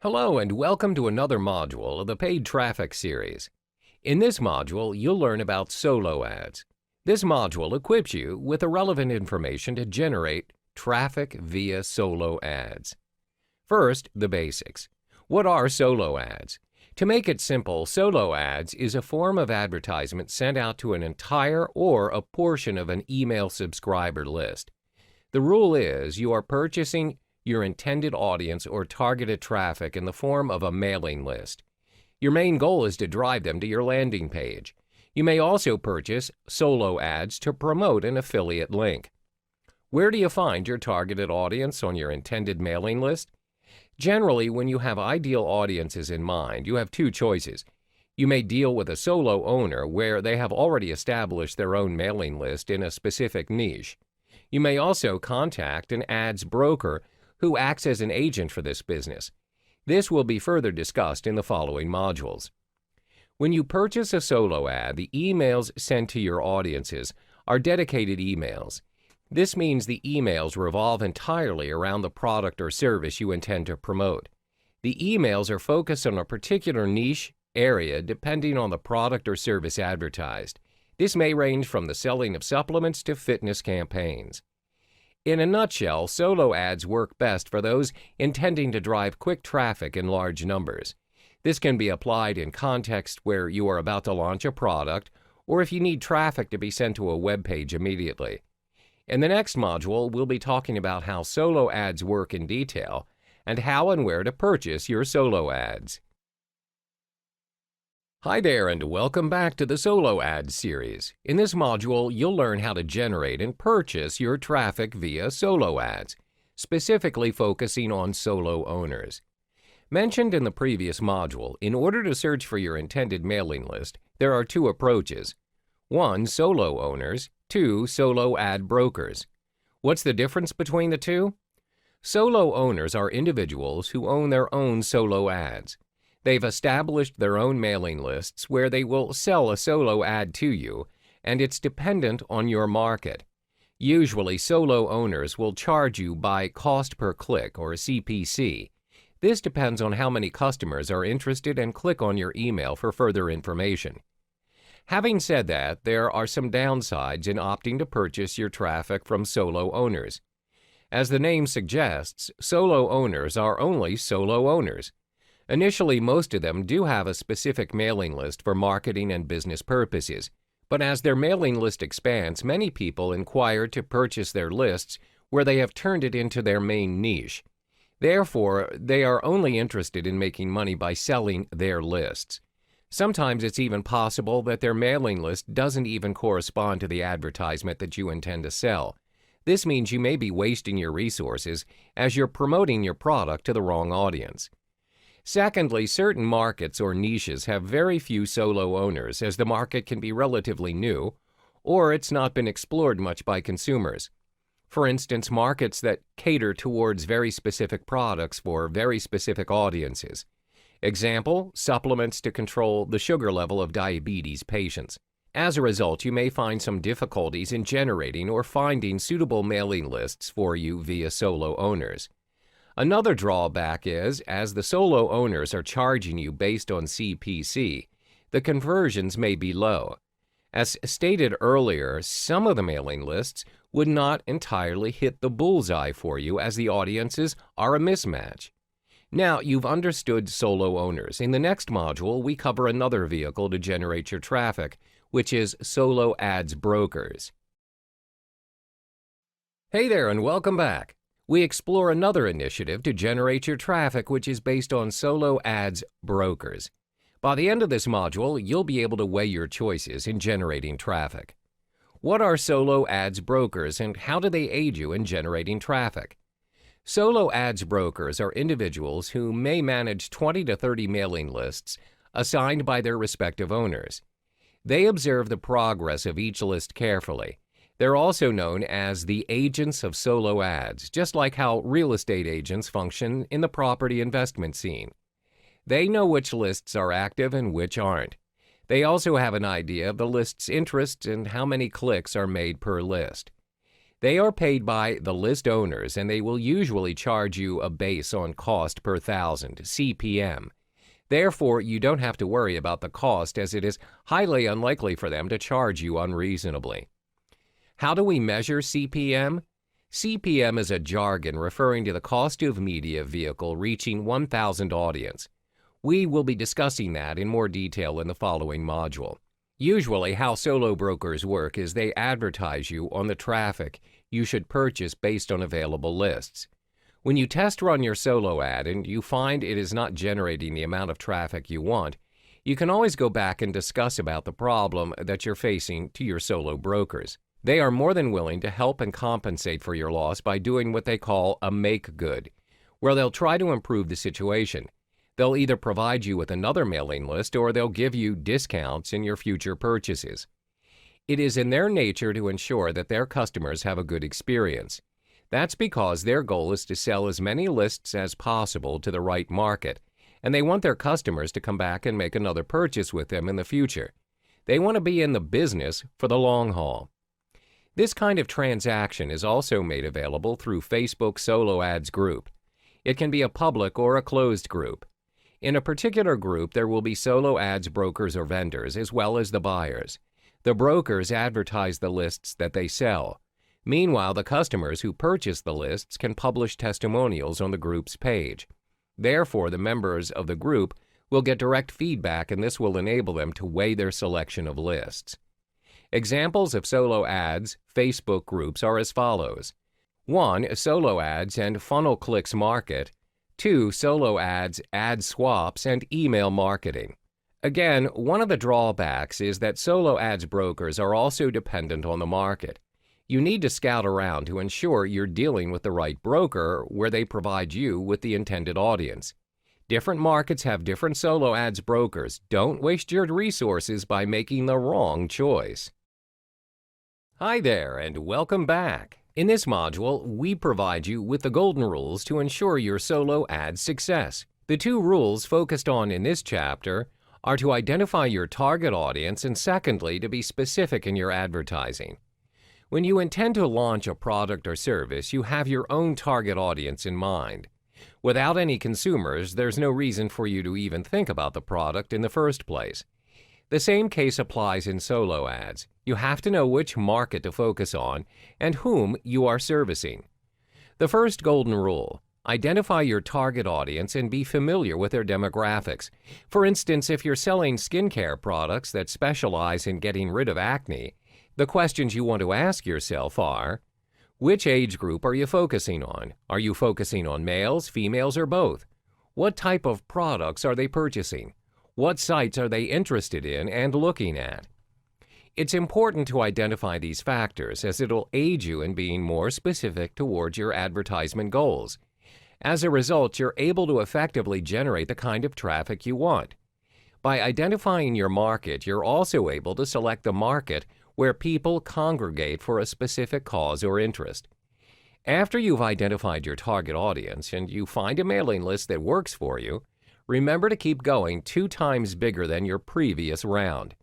Hello and welcome to another module of the Paid Traffic series. In this module, you'll learn about solo ads. This module equips you with the relevant information to generate traffic via solo ads. First, the basics. What are solo ads? To make it simple, solo ads is a form of advertisement sent out to an entire or a portion of an email subscriber list. The rule is you are purchasing your intended audience or targeted traffic in the form of a mailing list. Your main goal is to drive them to your landing page. You may also purchase solo ads to promote an affiliate link. Where do you find your targeted audience on your intended mailing list? Generally, when you have ideal audiences in mind, you have two choices. You may deal with a solo owner where they have already established their own mailing list in a specific niche. You may also contact an ads broker who acts as an agent for this business. This will be further discussed in the following modules. When you purchase a solo ad, the emails sent to your audiences are dedicated emails. This means the emails revolve entirely around the product or service you intend to promote. The emails are focused on a particular niche area depending on the product or service advertised. This may range from the selling of supplements to fitness campaigns. In a nutshell, solo ads work best for those intending to drive quick traffic in large numbers. This can be applied in contexts where you are about to launch a product or if you need traffic to be sent to a web page immediately. In the next module, we'll be talking about how solo ads work in detail and how and where to purchase your solo ads. Hi there and welcome back to the Solo Ads series. In this module, you'll learn how to generate and purchase your traffic via solo ads, specifically focusing on solo owners. Mentioned in the previous module, in order to search for your intended mailing list, there are two approaches. 1. Solo owners. 2. Solo ad brokers. What's the difference between the two? Solo owners are individuals who own their own solo ads. They've established their own mailing lists where they will sell a solo ad to you, and it's dependent on your market. Usually, solo owners will charge you by cost per click or CPC. This depends on how many customers are interested and click on your email for further information. Having said that, there are some downsides in opting to purchase your traffic from solo owners. As the name suggests, solo owners are only solo owners. Initially, most of them do have a specific mailing list for marketing and business purposes, but as their mailing list expands, many people inquire to purchase their lists where they have turned it into their main niche. Therefore, they are only interested in making money by selling their lists. Sometimes it's even possible that their mailing list doesn't even correspond to the advertisement that you intend to sell. This means you may be wasting your resources as you're promoting your product to the wrong audience. Secondly, certain markets or niches have very few solo owners as the market can be relatively new, or it's not been explored much by consumers. For instance, markets that cater towards very specific products for very specific audiences. Example, supplements to control the sugar level of diabetes patients. As a result, you may find some difficulties in generating or finding suitable mailing lists for you via solo owners. Another drawback is, as the solo owners are charging you based on CPC, the conversions may be low. As stated earlier, some of the mailing lists would not entirely hit the bullseye for you as the audiences are a mismatch. Now, you've understood solo owners. In the next module, we cover another vehicle to generate your traffic, which is solo ads brokers. Hey there and welcome back. We explore another initiative to generate your traffic which is based on solo ads brokers. By the end of this module, you'll be able to weigh your choices in generating traffic. What are solo ads brokers and how do they aid you in generating traffic? Solo ads brokers are individuals who may manage 20 to 30 mailing lists assigned by their respective owners. They observe the progress of each list carefully. They're also known as the agents of solo ads, just like how real estate agents function in the property investment scene. They know which lists are active and which aren't. They also have an idea of the list's interests and how many clicks are made per list. They are paid by the list owners, and they will usually charge you a base on cost per thousand, CPM. Therefore, you don't have to worry about the cost, as it is highly unlikely for them to charge you unreasonably. How do we measure CPM? CPM is a jargon referring to the cost of media vehicle reaching 1,000 audience. We will be discussing that in more detail in the following module. Usually, how solo brokers work is they advertise you on the traffic you should purchase based on available lists. When you test run your solo ad and you find it is not generating the amount of traffic you want, you can always go back and discuss about the problem that you're facing to your solo brokers. They are more than willing to help and compensate for your loss by doing what they call a make good, where they'll try to improve the situation. They'll either provide you with another mailing list or they'll give you discounts in your future purchases. It is in their nature to ensure that their customers have a good experience. That's because their goal is to sell as many lists as possible to the right market, and they want their customers to come back and make another purchase with them in the future. They want to be in the business for the long haul. This kind of transaction is also made available through Facebook Solo Ads Group. It can be a public or a closed group. In a particular group, there will be solo ads brokers or vendors, as well as the buyers. The brokers advertise the lists that they sell. Meanwhile, the customers who purchase the lists can publish testimonials on the group's page. Therefore, the members of the group will get direct feedback, and this will enable them to weigh their selection of lists. Examples of solo ads Facebook groups are as follows. 1. Solo ads and funnel clicks market. 2. Solo ads, ad swaps, and email marketing. Again, one of the drawbacks is that solo ads brokers are also dependent on the market. You need to scout around to ensure you're dealing with the right broker where they provide you with the intended audience. Different markets have different solo ads brokers. Don't waste your resources by making the wrong choice. Hi there, and welcome back. In this module, we provide you with the golden rules to ensure your solo ad success. The two rules focused on in this chapter are to identify your target audience and secondly, to be specific in your advertising. When you intend to launch a product or service, you have your own target audience in mind. Without any consumers, there's no reason for you to even think about the product in the first place. The same case applies in solo ads. You have to know which market to focus on and whom you are servicing. The first golden rule: identify your target audience and be familiar with their demographics. For instance, if you're selling skincare products that specialize in getting rid of acne, the questions you want to ask yourself are, which age group are you focusing on? Are you focusing on males, females, or both? What type of products are they purchasing? What sites are they interested in and looking at? It's important to identify these factors as it'll aid you in being more specific towards your advertisement goals. As a result, you're able to effectively generate the kind of traffic you want. By identifying your market, you're also able to select the market where people congregate for a specific cause or interest. After you've identified your target audience and you find a mailing list that works for you, remember to keep going 2 times bigger than your previous round.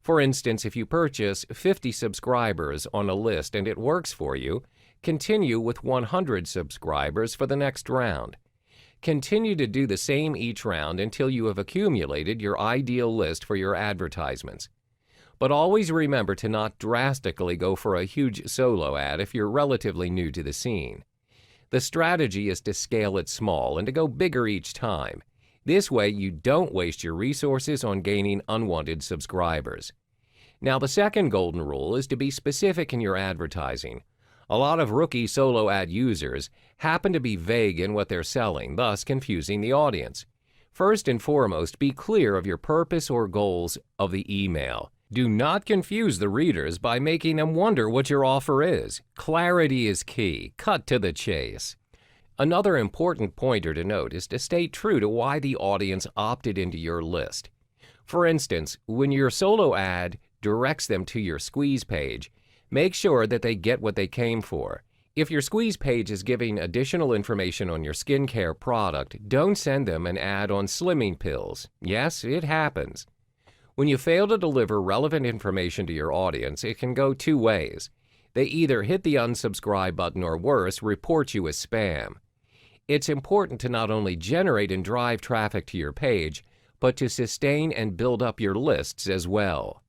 For instance, if you purchase 50 subscribers on a list and it works for you, continue with 100 subscribers for the next round. Continue to do the same each round until you have accumulated your ideal list for your advertisements. But always remember to not drastically go for a huge solo ad if you're relatively new to the scene. The strategy is to scale it small and to go bigger each time. This way you don't waste your resources on gaining unwanted subscribers. Now, the second golden rule is to be specific in your advertising. A lot of rookie solo ad users happen to be vague in what they're selling, thus confusing the audience. First and foremost, be clear of your purpose or goals of the email. Do not confuse the readers by making them wonder what your offer is. Clarity is key. Cut to the chase. Another important pointer to note is to stay true to why the audience opted into your list. For instance, when your solo ad directs them to your squeeze page, make sure that they get what they came for. If your squeeze page is giving additional information on your skincare product, don't send them an ad on slimming pills. Yes, it happens. When you fail to deliver relevant information to your audience, it can go 2 ways. They either hit the unsubscribe button or worse, report you as spam. It's important to not only generate and drive traffic to your page, but to sustain and build up your lists as well.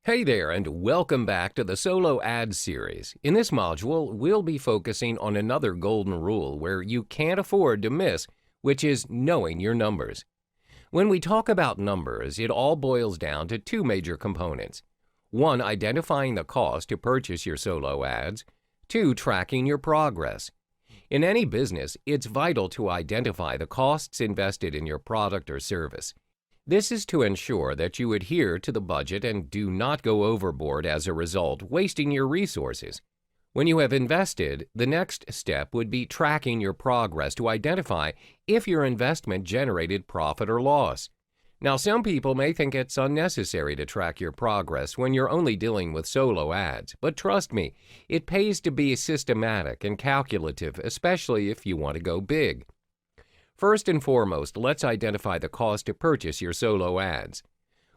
Hey there, and welcome back to the Solo Ads series. In this module, we'll be focusing on another golden rule where you can't afford to miss, which is knowing your numbers. When we talk about numbers, it all boils down to two major components. One, identifying the cost to purchase your solo ads. Two, tracking your progress. In any business, it's vital to identify the costs invested in your product or service. This is to ensure that you adhere to the budget and do not go overboard as a result, wasting your resources. When you have invested, the next step would be tracking your progress to identify if your investment generated profit or loss. Now, some people may think it's unnecessary to track your progress when you're only dealing with solo ads, but trust me, it pays to be systematic and calculative, especially if you want to go big. First and foremost, let's identify the cost to purchase your solo ads.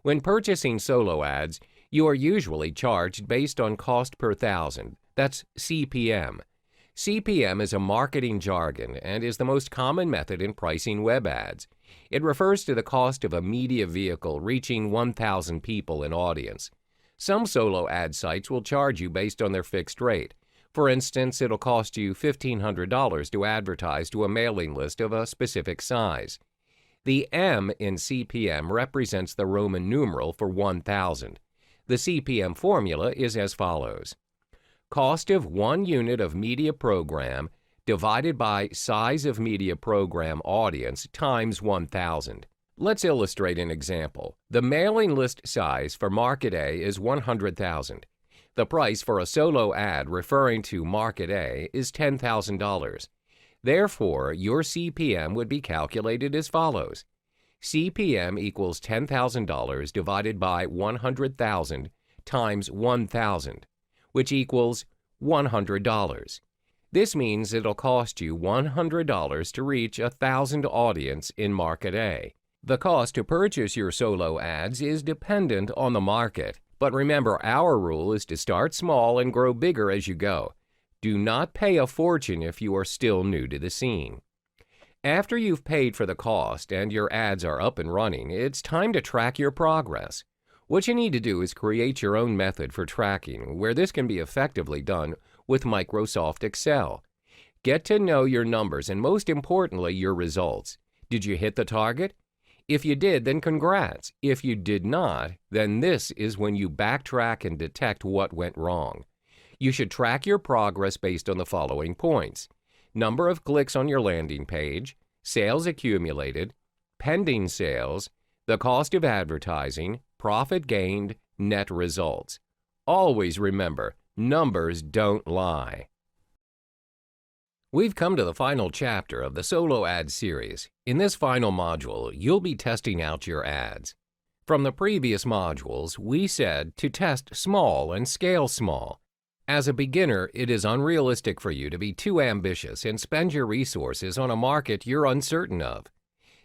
When purchasing solo ads, you are usually charged based on cost per thousand. That's CPM. CPM is a marketing jargon and is the most common method in pricing web ads. It refers to the cost of a media vehicle reaching 1,000 people in audience. Some solo ad sites will charge you based on their fixed rate. For instance, it'll cost you $1,500 to advertise to a mailing list of a specific size. The M in CPM represents the Roman numeral for 1,000. The CPM formula is as follows. Cost of 1 unit of media program divided by size of media program audience times 1,000. Let's illustrate an example. The mailing list size for Market A is 100,000. The price for a solo ad referring to Market A is $10,000. Therefore, your CPM would be calculated as follows. CPM equals $10,000 divided by 100,000 times 1,000, which equals $100. This means it'll cost you $100 to reach 1,000 audience in Market A. The cost to purchase your solo ads is dependent on the market. But remember, our rule is to start small and grow bigger as you go. Do not pay a fortune if you are still new to the scene. After you've paid for the cost and your ads are up and running, it's time to track your progress. What you need to do is create your own method for tracking, where this can be effectively done with Microsoft Excel. Get to know your numbers and, most importantly, your results. Did you hit the target? If you did, then congrats. If you did not, then this is when you backtrack and detect what went wrong. You should track your progress based on the following points: number of clicks on your landing page, sales accumulated, pending sales, the cost of advertising, profit gained, net results. Always remember, numbers don't lie. We've come to the final chapter of the Solo Ad series. In this final module, you'll be testing out your ads. From the previous modules, we said to test small and scale small. As a beginner, it is unrealistic for you to be too ambitious and spend your resources on a market you're uncertain of.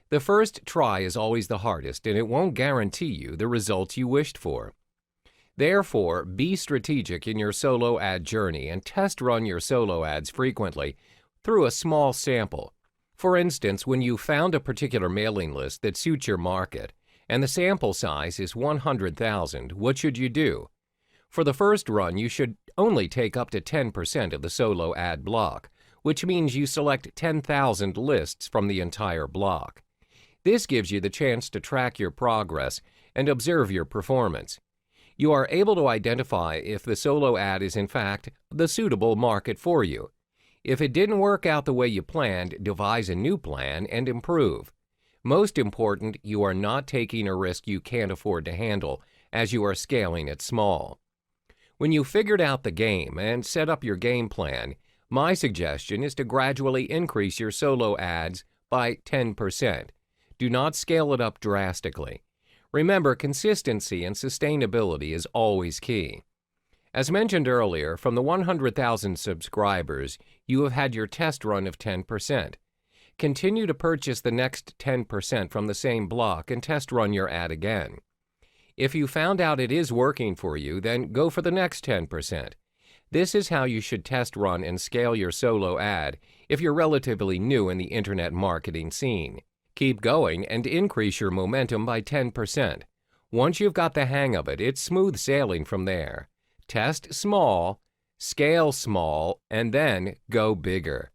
The first try is always the hardest, and it won't guarantee you the results you wished for. Therefore, be strategic in your solo ad journey and test run your solo ads frequently through a small sample. For instance, when you found a particular mailing list that suits your market and the sample size is 100,000, what should you do? For the first run, you should only take up to 10% of the solo ad block, which means you select 10,000 lists from the entire block. This gives you the chance to track your progress and observe your performance. You are able to identify if the solo ad is in fact the suitable market for you. If it didn't work out the way you planned, devise a new plan and improve. Most important, you are not taking a risk you can't afford to handle as you are scaling it small. When you figured out the game and set up your game plan, my suggestion is to gradually increase your solo ads by 10%. Do not scale it up drastically. Remember, consistency and sustainability is always key. As mentioned earlier, from the 100,000 subscribers, you have had your test run of 10%. Continue to purchase the next 10% from the same block and test run your ad again. If you found out it is working for you, then go for the next 10%. This is how you should test run and scale your solo ad if you're relatively new in the internet marketing scene. Keep going and increase your momentum by 10%. Once you've got the hang of it, it's smooth sailing from there. Test small, scale small, and then go bigger.